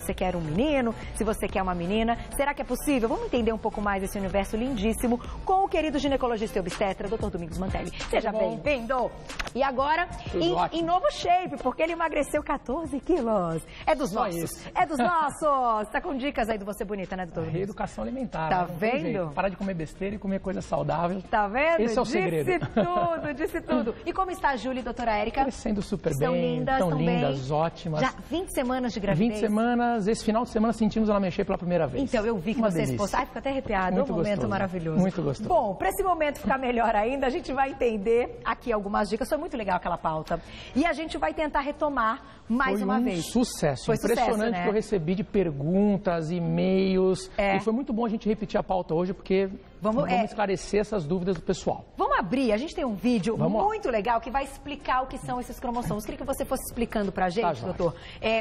você quer um menino, se você quer uma menina, será que é possível? Vamos entender um pouco mais desse universo lindíssimo com o querido ginecologista e obstetra, Dr. Domingos Mantelli. Seja bem-vindo! E agora, em novo shape, porque ele emagreceu 14 quilos. É dos nossos, é dos nossos! Tá com dicas aí do Você Bonita, né, doutor? Reeducação alimentar. Tá vendo? Parar de comer besteira e comer coisa saudável. Tá vendo? Esse é o segredo. Disse tudo. E como está a Júlia e a doutora Érica? Crescendo super bem. Estão lindas, ótimas. Já 20 semanas de gravidez? 20 semanas. Esse final de semana sentimos ela mexer pela primeira vez. Então, eu vi que vocês postaram. Ai, fico até arrepiada. Muito um momento gostoso. Maravilhoso. Muito gostoso. Bom, para esse momento ficar melhor ainda, a gente vai entender aqui algumas dicas. Foi muito legal aquela pauta. E a gente vai tentar retomar mais uma vez. Sucesso. Foi impressionante sucesso, né? Que eu recebi de perguntas, e-mails. E foi muito bom a gente repetir a pauta hoje, porque vamos esclarecer essas dúvidas do pessoal. Vamos abrir. A gente tem um vídeo muito legal que vai explicar o que são esses cromossomos. Queria que você fosse explicando pra gente, doutor.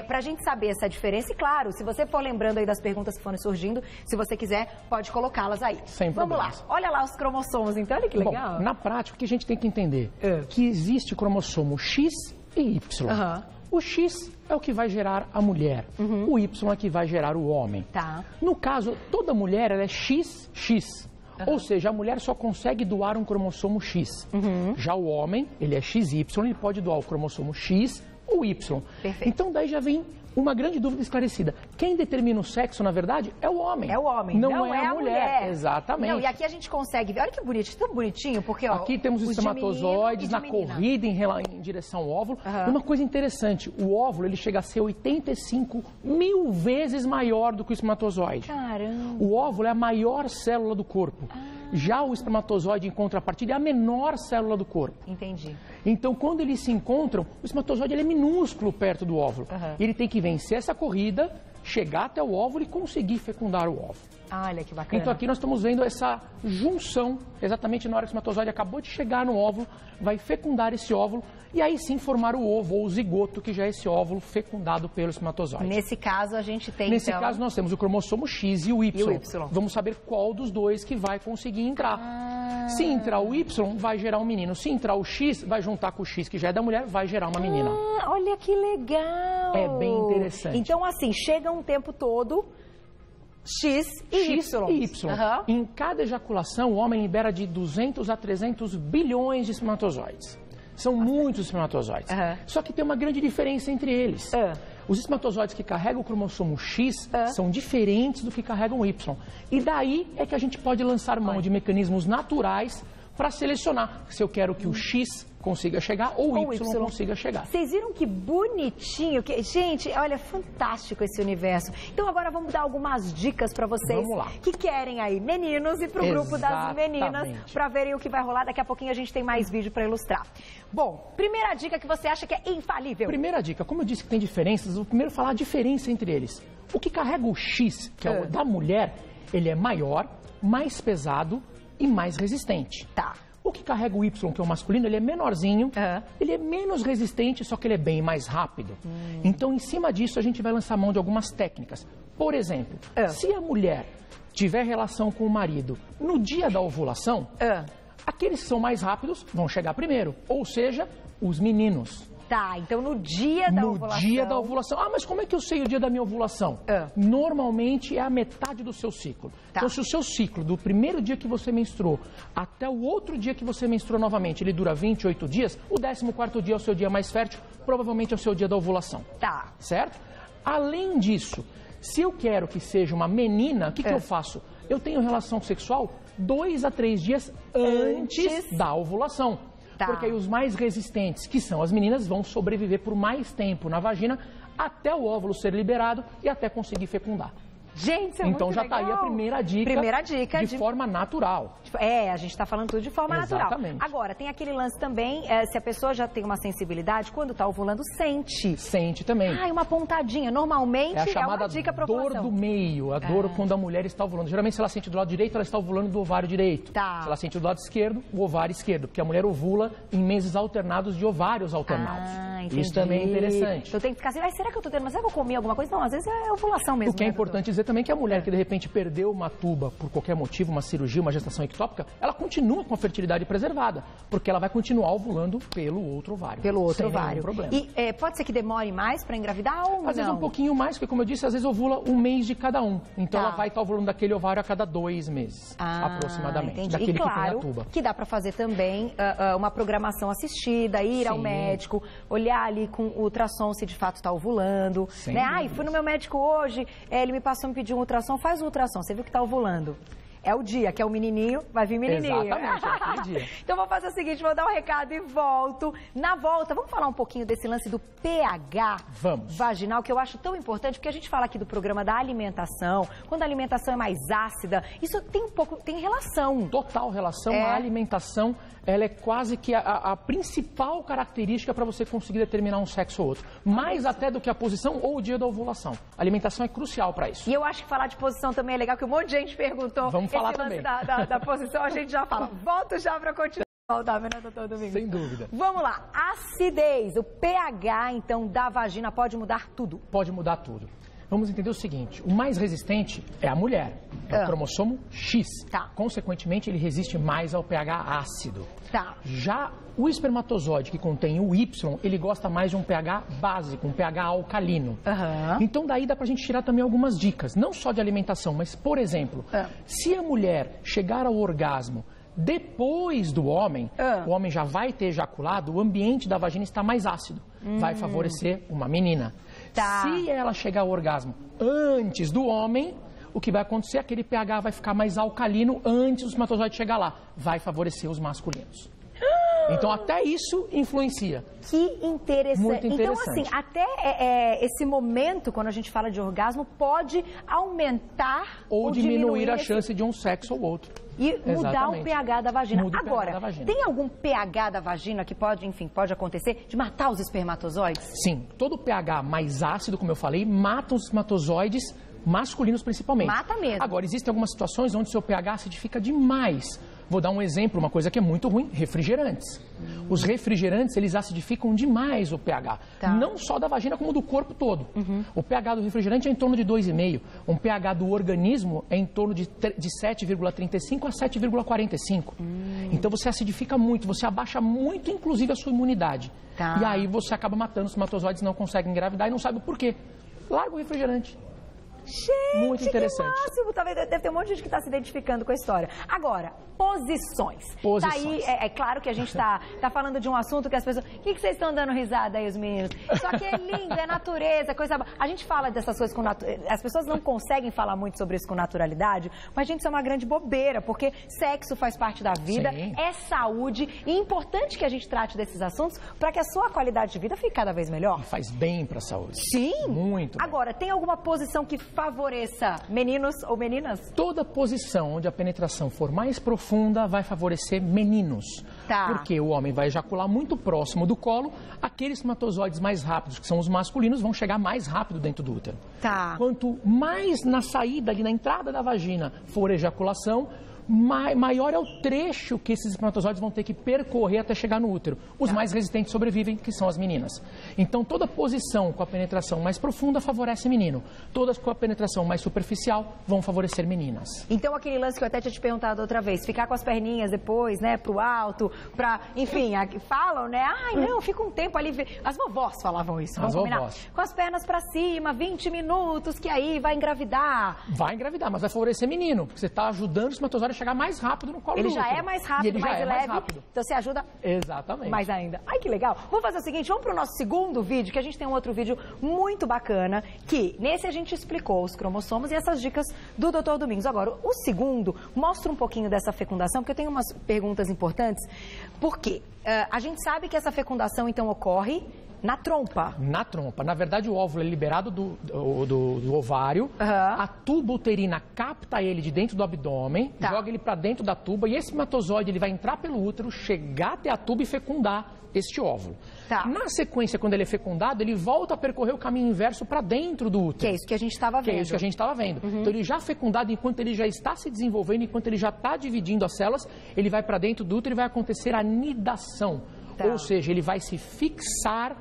Pra gente saber essa diferença. E claro, se você for lembrando aí das perguntas que foram surgindo, se você quiser, pode colocá-las aí. Sem Vamos problemas. lá. Olha lá os cromossomos, então. Olha que legal. Bom, na prática, o que a gente tem que entender que existe cromossomo X e Y. O X é o que vai gerar a mulher. O Y é que vai gerar o homem. Tá. No caso, toda mulher ela é XX. Ou seja, a mulher só consegue doar um cromossomo X. Já o homem, ele é XY, ele pode doar o cromossomo X ou Y. Perfeito. Então daí já vem uma grande dúvida esclarecida. Quem determina o sexo, na verdade, é o homem. É o homem, não é a mulher. Exatamente. Não, e aqui a gente consegue ver, olha que bonitinho, tão bonitinho, porque ó, aqui temos os espermatozoides na corrida em direção ao óvulo. E uma coisa interessante, o óvulo ele chega a ser 85 mil vezes maior do que o espermatozoide. Caramba. O óvulo é a maior célula do corpo. Já o espermatozoide, em contrapartida, é a menor célula do corpo. Entendi. Então, quando eles se encontram, o espermatozoide ele é minúsculo perto do óvulo. Ele tem que vencer essa corrida, chegar até o óvulo e conseguir fecundar o óvulo. Olha que bacana. Então aqui nós estamos vendo essa junção, exatamente na hora que o espermatozoide acabou de chegar no óvulo, vai fecundar esse óvulo e aí sim formar o ovo ou o zigoto, que já é esse óvulo fecundado pelo espermatozoide. Nesse caso a gente tem Nesse caso nós temos o cromossomo X e o Y. E o Y. Vamos saber qual dos dois que vai conseguir entrar. Se entrar o Y, vai gerar um menino. Se entrar o X, vai juntar com o X, que já é da mulher, vai gerar uma menina. Olha que legal. É bem interessante. Então assim, chega um tempo todo X e Y. Em cada ejaculação, o homem libera de 200 a 300 bilhões de espermatozoides. São muitos espermatozoides. Só que tem uma grande diferença entre eles. Os espermatozoides que carregam o cromossomo X são diferentes do que carregam o Y. E daí é que a gente pode lançar mão de mecanismos naturais para selecionar se eu quero que o X consiga chegar ou o Y consiga chegar. Vocês viram que bonitinho? Gente, olha, fantástico esse universo. Então agora vamos dar algumas dicas para vocês que querem aí meninos e para o grupo das meninas para verem o que vai rolar. Daqui a pouquinho a gente tem mais vídeo para ilustrar. Bom, primeira dica que você acha que é infalível. Primeira dica, como eu disse que tem diferenças, vou primeiro falar a diferença entre eles. O que carrega o X, que é o da mulher, ele é maior, mais pesado e mais resistente. Tá. O que carrega o Y, que é o masculino, ele é menorzinho, ele é menos resistente, só que ele é bem mais rápido. Então, em cima disso, a gente vai lançar mão de algumas técnicas. Por exemplo, se a mulher tiver relação com o marido no dia da ovulação, aqueles que são mais rápidos vão chegar primeiro, ou seja, os meninos. Tá, então no dia da ovulação... No dia da ovulação. Ah, mas como é que eu sei o dia da minha ovulação? Normalmente é a metade do seu ciclo. Então, se o seu ciclo, do primeiro dia que você menstruou até o outro dia que você menstruou novamente, ele dura 28 dias, o 14º dia é o seu dia mais fértil, provavelmente é o seu dia da ovulação. Tá. Certo? Além disso, se eu quero que seja uma menina, o que eu faço? Eu tenho relação sexual 2 a 3 dias antes da ovulação. Porque aí os mais resistentes, que são as meninas, vão sobreviver por mais tempo na vagina até o óvulo ser liberado e até conseguir fecundar. Gente, isso é então muito já legal. Tá aí a primeira dica de forma natural. A gente está falando tudo de forma natural. Agora, tem aquele lance também, se a pessoa já tem uma sensibilidade, quando está ovulando, sente. Sente também. Uma pontadinha. Normalmente é a chamada uma dica para dor do meio, a dor quando a mulher está ovulando. Geralmente, se ela sente do lado direito, ela está ovulando do ovário direito. Se ela sente do lado esquerdo, o ovário esquerdo. Porque a mulher ovula em meses alternados de ovários alternados. entendi. Isso também é interessante. Então tem que ficar assim, será que eu tô tendo, mas será que eu comi alguma coisa? Não, às vezes é ovulação mesmo. O que é importante dizer também que a mulher que de repente perdeu uma tuba por qualquer motivo, uma cirurgia, uma gestação ectópica, ela continua com a fertilidade preservada, porque ela vai continuar ovulando pelo outro ovário. Pelo outro ovário. Nenhum problema. E pode ser que demore mais para engravidar ou não? Às vezes um pouquinho mais, porque como eu disse, às vezes ovula um mês de cada um. Então ela vai estar ovulando daquele ovário a cada 2 meses, aproximadamente. Entendi. Daquele e claro, que tem a tuba. Que dá para fazer também uma programação assistida, ir ao médico, olhar ali com o ultrassom se de fato está ovulando. Né? Ai, fui no meu médico hoje, ele me passou, me pediu um ultrassom, faz o ultrassom, você viu que está ovulando. É o dia, que é o menininho, vai vir menininho. Exatamente, é aquele dia. Então vou fazer o seguinte, vou dar um recado e volto. Na volta, vamos falar um pouquinho desse lance do pH vaginal, que eu acho tão importante, porque a gente fala aqui do programa da alimentação, quando a alimentação é mais ácida, isso tem relação. Total relação, a alimentação, ela é quase que a principal característica para você conseguir determinar um sexo ou outro. Mais até do que a posição ou o dia da ovulação. A alimentação é crucial para isso. E eu acho que falar de posição também é legal, que um monte de gente perguntou. Vamos falar também. Da posição a gente já fala. Volto já para continuar. Tá vendo, doutor Domingos? Sem dúvida. Vamos lá. Acidez, o pH, então, da vagina pode mudar tudo? Pode mudar tudo. Vamos entender o seguinte, o mais resistente é a mulher, é o cromossomo X. Consequentemente, ele resiste mais ao pH ácido. Já o espermatozoide que contém o Y, ele gosta mais de um pH básico, um pH alcalino. Então daí dá pra gente tirar também algumas dicas, não só de alimentação, mas, por exemplo, se a mulher chegar ao orgasmo depois do homem, o homem já vai ter ejaculado, o ambiente da vagina está mais ácido. Vai favorecer uma menina. Se ela chegar ao orgasmo antes do homem, o que vai acontecer é que aquele pH vai ficar mais alcalino antes do espermatozoide chegar lá. Vai favorecer os masculinos. Então, até isso influencia. Que interessante. Muito interessante. Então, assim, até esse momento, quando a gente fala de orgasmo, pode aumentar ou diminuir a chance de um sexo ou outro. E mudar o pH da vagina. Agora, tem algum pH da vagina que pode acontecer de matar os espermatozoides? Sim, todo pH mais ácido, como eu falei, mata os espermatozoides masculinos principalmente. Mata mesmo. Agora, existem algumas situações onde o seu pH acidifica demais. Vou dar um exemplo, uma coisa que é muito ruim, refrigerantes. Os refrigerantes, eles acidificam demais o pH. Não só da vagina, como do corpo todo. O pH do refrigerante é em torno de 2,5. Um pH do organismo é em torno de 7,35 a 7,45. Então você acidifica muito, você abaixa muito, inclusive, a sua imunidade. E aí você acaba matando os espermatozoides, não consegue engravidar e não sabe o porquê. Larga o refrigerante. Gente, muito interessante. Que máximo. Talvez deve ter um monte de gente que está se identificando com a história. Agora, posições. Tá aí, é claro que a gente tá falando de um assunto que as pessoas... O que vocês estão dando risada aí, os meninos? Só que é lindo, é natureza, coisa... A gente fala dessas coisas com naturalidade. As pessoas não conseguem falar muito sobre isso com naturalidade, mas, gente, isso é uma grande bobeira, porque sexo faz parte da vida, é saúde, e é importante que a gente trate desses assuntos para que a sua qualidade de vida fique cada vez melhor. E faz bem para a saúde. Sim. Muito bem. Agora, tem alguma posição que favoreça meninos ou meninas? Toda posição onde a penetração for mais profunda vai favorecer meninos. Porque o homem vai ejacular muito próximo do colo, aqueles espermatozoides mais rápidos, que são os masculinos, vão chegar mais rápido dentro do útero. Quanto mais na saída, ali na entrada da vagina, for ejaculação, maior é o trecho que esses espermatozoides vão ter que percorrer até chegar no útero. Os mais resistentes sobrevivem, que são as meninas. Então, toda posição com a penetração mais profunda favorece menino. Todas com a penetração mais superficial vão favorecer meninas. Então, aquele lance que eu até tinha te perguntado outra vez, ficar com as perninhas depois, né, pro alto, enfim, falam, né, não, fica um tempo ali. As vovós falavam isso, vamos combinar? Com as pernas pra cima, 20 minutos, que aí vai engravidar. Vai engravidar, mas vai favorecer menino, porque você tá ajudando o espermatozoide a chegar mais rápido no colo do útero. Ele já é mais rápido, mais leve. Mais rápido. Então você ajuda mais ainda. Ai, que legal. Vamos fazer o seguinte, vamos pro nosso segundo vídeo, que a gente tem um outro vídeo muito bacana, que nesse a gente explicou os cromossomos e essas dicas do Dr. Domingos. Agora, o segundo mostra um pouquinho dessa fecundação, porque eu tenho umas perguntas importantes. Por quê? A gente sabe que essa fecundação, então, ocorre na trompa. Na trompa. Na verdade, o óvulo é liberado do ovário, a tuba uterina capta ele de dentro do abdômen, joga ele para dentro da tuba e esse espermatozoide ele vai entrar pelo útero, chegar até a tuba e fecundar este óvulo. Na sequência, quando ele é fecundado, ele volta a percorrer o caminho inverso para dentro do útero. Que é isso que a gente estava vendo. Então, ele já fecundado, enquanto ele já está se desenvolvendo, enquanto ele já está dividindo as células, ele vai para dentro do útero e vai acontecer a nidação. Ou seja, ele vai se fixar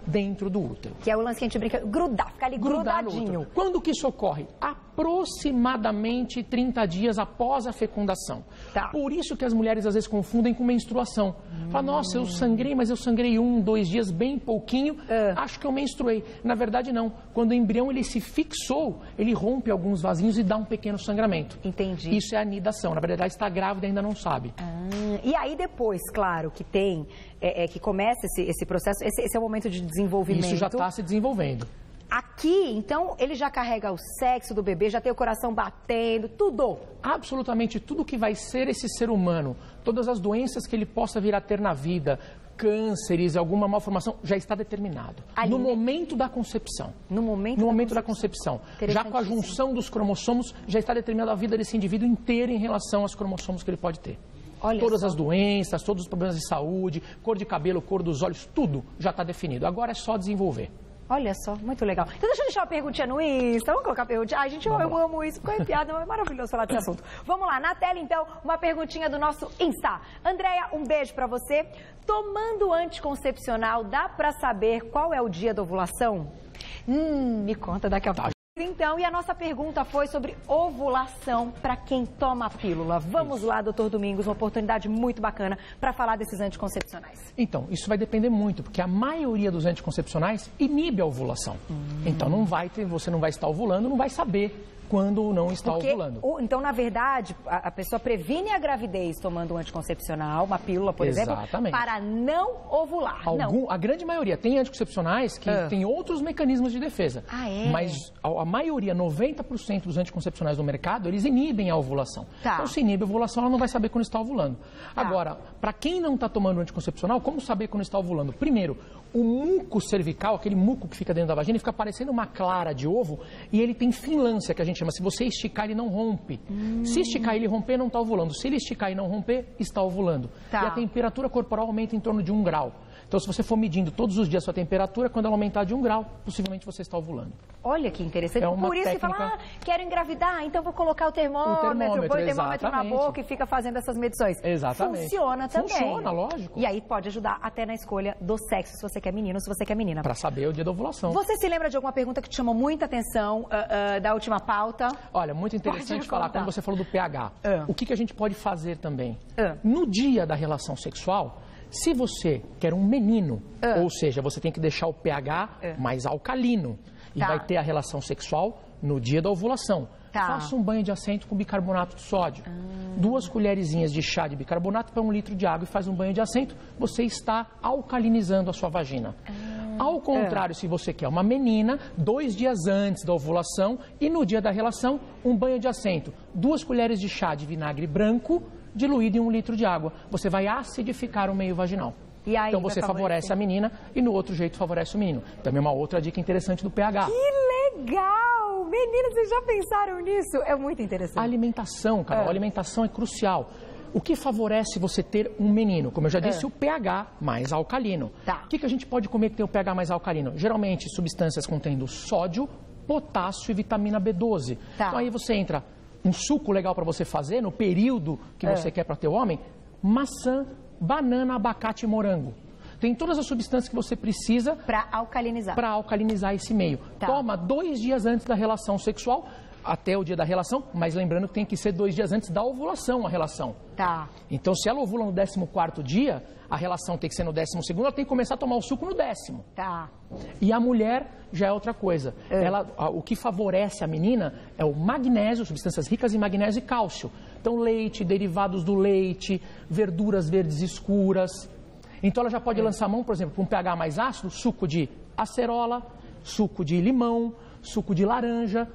dentro do útero. Que é o lance que a gente brinca, grudar, ficar ali grudadinho. Quando que isso ocorre? Aproximadamente 30 dias após a fecundação. Tá. Por isso que as mulheres às vezes confundem com menstruação. Fala, nossa, eu sangrei, mas eu sangrei 1, 2 dias, bem pouquinho, acho que eu menstruei. Na verdade, não. Quando o embrião ele se fixou, ele rompe alguns vasinhos e dá um pequeno sangramento. Entendi. Isso é anidação. Na verdade, está grávida e ainda não sabe. E aí depois, claro, que tem, que começa esse processo, esse é o momento de desenvolvimento. Isso já está se desenvolvendo. Aqui, então, ele já carrega o sexo do bebê, já tem o coração batendo, tudo. Absolutamente tudo que vai ser esse ser humano, todas as doenças que ele possa vir a ter na vida, cânceres, alguma malformação, já está determinado. Ali, no momento da concepção. No momento da concepção. Já com a junção dos cromossomos, já está determinada a vida desse indivíduo inteiro em relação aos cromossomos que ele pode ter. Olha todas só. As doenças, todos os problemas de saúde, cor de cabelo, cor dos olhos, tudo já está definido. Agora é só desenvolver. Olha só, muito legal. Então deixa eu deixar uma perguntinha no Insta, vamos colocar a perguntinha. Ai, gente, eu amo isso, ficou enfiado, é maravilhoso falar desse assunto. Vamos lá, na tela então, uma perguntinha do nosso Insta. Andréia, um beijo pra você. Tomando anticoncepcional, dá pra saber qual é o dia da ovulação? Me conta daqui a pouco. Então, e a nossa pergunta foi sobre ovulação para quem toma a pílula. Vamos lá, doutor Domingos, uma oportunidade muito bacana para falar desses anticoncepcionais. Então, isso vai depender muito, porque a maioria dos anticoncepcionais inibe a ovulação. Então, você não vai estar ovulando, não vai saber quando não está ovulando. Então, na verdade, a pessoa previne a gravidez tomando um anticoncepcional, uma pílula, por exemplo, para não ovular. A grande maioria. Tem anticoncepcionais que tem outros mecanismos de defesa. Mas a maioria, 90% dos anticoncepcionais do mercado, eles inibem a ovulação. Então, se inibe a ovulação, ela não vai saber quando está ovulando. Agora, para quem não está tomando anticoncepcional, como saber quando está ovulando? Primeiro, o muco cervical, aquele muco que fica dentro da vagina, ele fica parecendo uma clara de ovo e ele tem finlância, que a gente chama. Se você esticar, ele não rompe. Se esticar e ele romper, não está ovulando. Se ele esticar e não romper, está ovulando. E a temperatura corporal aumenta em torno de 1 grau. Então, se você for medindo todos os dias a sua temperatura, quando ela aumentar de 1 grau, possivelmente você está ovulando. Olha que interessante. Por isso que fala, quero engravidar, então vou colocar o termômetro, põe o termômetro na boca e fica fazendo essas medições. Exatamente. Funciona também. Funciona, lógico. E aí pode ajudar até na escolha do sexo, se você quer menino ou se você quer menina. Para saber o dia da ovulação. Você se lembra de alguma pergunta que te chamou muita atenção da última pauta? Olha, muito interessante falar, quando você falou do pH. O que a gente pode fazer também? No dia da relação sexual, se você quer um menino, ou seja, você tem que deixar o pH mais alcalino e vai ter a relação sexual no dia da ovulação. Faça um banho de assento com bicarbonato de sódio. 2 colherzinhas de chá de bicarbonato para 1 litro de água e faz um banho de assento, você está alcalinizando a sua vagina. Ao contrário, se você quer uma menina, 2 dias antes da ovulação e no dia da relação, um banho de assento. 2 colheres de chá de vinagre branco diluído em 1 litro de água. Você vai acidificar o meio vaginal. E aí então você favorece a menina e no outro jeito favorece o menino. Também uma outra dica interessante do pH. Que legal! Meninas, vocês já pensaram nisso? É muito interessante. A alimentação, Carol, a alimentação é crucial. O que favorece você ter um menino? Como eu já disse, o pH mais alcalino. O que a gente pode comer que tem o pH mais alcalino? Geralmente, substâncias contendo sódio, potássio e vitamina B12. Então aí você entra, um suco legal para você fazer no período que você quer para ter o homem, maçã, banana, abacate e morango. Tem todas as substâncias que você precisa para alcalinizar esse meio. Toma 2 dias antes da relação sexual, até o dia da relação, mas lembrando que tem que ser 2 dias antes da ovulação a relação. Então, se ela ovula no 14º dia, a relação tem que ser no 12º, ela tem que começar a tomar o suco no 10º. E a mulher já é outra coisa. O que favorece a menina é o magnésio, substâncias ricas em magnésio e cálcio. Então, leite, derivados do leite, verduras verdes escuras. Então, ela já pode lançar mão, por exemplo, com um pH mais ácido, suco de acerola, suco de limão, suco de laranja.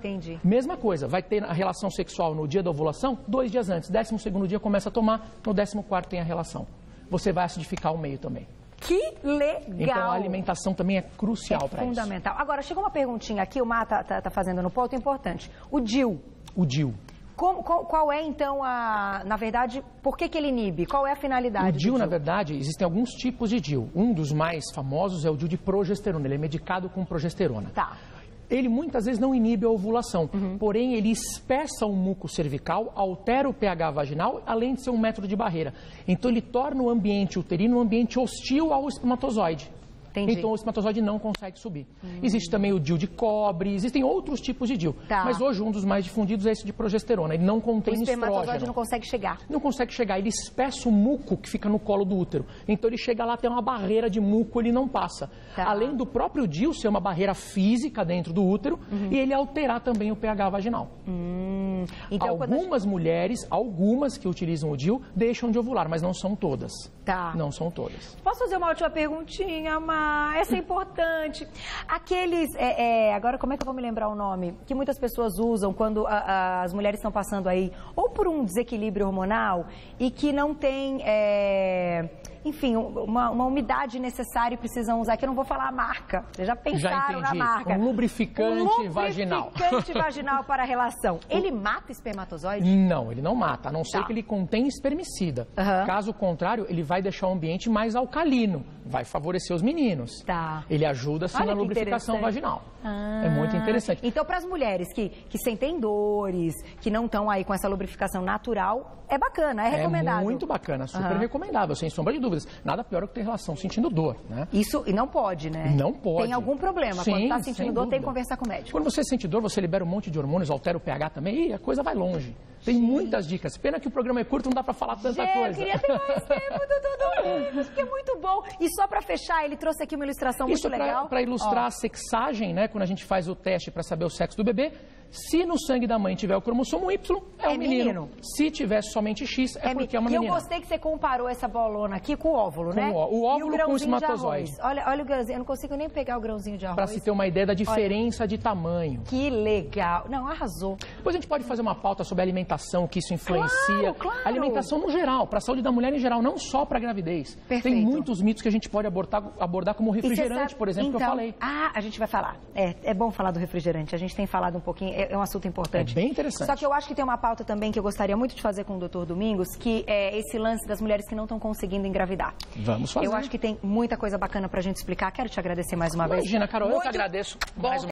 Mesma coisa, vai ter a relação sexual no dia da ovulação, 2 dias antes. 12º dia começa a tomar, no 14º tem a relação. Você vai acidificar o meio também. Que legal! Então a alimentação também é crucial para isso. É fundamental. Agora, chegou uma perguntinha aqui, o Mar tá fazendo no ponto importante. O DIU. O DIU. Qual é, então, na verdade, por que ele inibe? Qual é a finalidade? O DIU, na verdade, existem alguns tipos de DIU. Um dos mais famosos é o DIU de progesterona. Ele é medicado com progesterona. Ele muitas vezes não inibe a ovulação, porém ele espessa o muco cervical, altera o pH vaginal, além de ser um método de barreira. Então ele torna o ambiente uterino um ambiente hostil ao espermatozoide. Entendi. Então o espermatozoide não consegue subir. Existe também o DIU de cobre, existem outros tipos de DIU. Mas hoje um dos mais difundidos é esse de progesterona. Ele não contém estrógeno. O espermatozoide não consegue chegar. Não consegue chegar. Ele espessa o muco que fica no colo do útero. Então ele chega lá, tem uma barreira de muco, ele não passa. Além do próprio DIU ser uma barreira física dentro do útero, e ele alterar também o pH vaginal. Então, algumas mulheres, algumas que utilizam o DIU, deixam de ovular, mas não são todas. Não são todas. Posso fazer uma última perguntinha, Má? Essa é importante. Aqueles, agora como é que eu vou me lembrar o nome? Que muitas pessoas usam quando as mulheres estão passando aí, ou por um desequilíbrio hormonal, e que não tem, enfim, uma umidade necessária e precisam usar, que eu não vou falar a marca. Vocês já pensaram na marca? Um lubrificante vaginal. Lubrificante vaginal para a relação. Ele mata espermatozoide? Não, ele não mata, a não ser que ele contém espermicida. Caso contrário, ele vai deixar o ambiente mais alcalino, vai favorecer os meninos. Ele ajuda, sim, na lubrificação vaginal. É muito interessante. Então, para as mulheres que sentem dores, que não estão aí com essa lubrificação natural, é bacana, é recomendável. É muito bacana, super recomendável, sem sombra de dúvidas. Nada pior do que ter relação sentindo dor, né? Isso, e não pode, né? Não pode. Tem algum problema. Sim, quando está sentindo dor, tem que conversar com o médico. Quando você sente dor, você libera um monte de hormônios, altera o pH também, e a coisa vai longe. Tem muitas dicas. Pena que o programa é curto, não dá pra falar tanta coisa. Eu queria ter mais tempo, doutor, que é muito bom. E só pra fechar, ele trouxe aqui uma ilustração muito legal. Para ilustrar a sexagem, né? Quando a gente faz o teste para saber o sexo do bebê, se no sangue da mãe tiver o cromossomo Y, é um menino. Se tiver somente X, é porque é uma menina. E eu gostei que você comparou essa bolona aqui com o óvulo, né? O óvulo com o espermatozoide. Olha o grãozinho, eu não consigo nem pegar o grãozinho de arroz. Para se ter uma ideia da diferença de tamanho. Que legal. Não, arrasou. Depois a gente pode fazer uma pauta sobre a alimentação, que isso influencia. Claro. A alimentação no geral, para a saúde da mulher em geral, não só para a gravidez. Perfeito. Tem muitos mitos que a gente pode abordar como refrigerante, por exemplo, que eu falei. A gente vai falar. É bom falar do refrigerante. A gente tem falado um pouquinho, é um assunto importante. É bem interessante. Só que eu acho que tem uma pauta também que eu gostaria muito de fazer com o Dr. Domingos, que é esse lance das mulheres que não estão conseguindo engravidar. Vamos fazer. Eu acho que tem muita coisa bacana pra gente explicar. Quero te agradecer mais uma vez. Imagina, Carol, eu que agradeço. Mais uma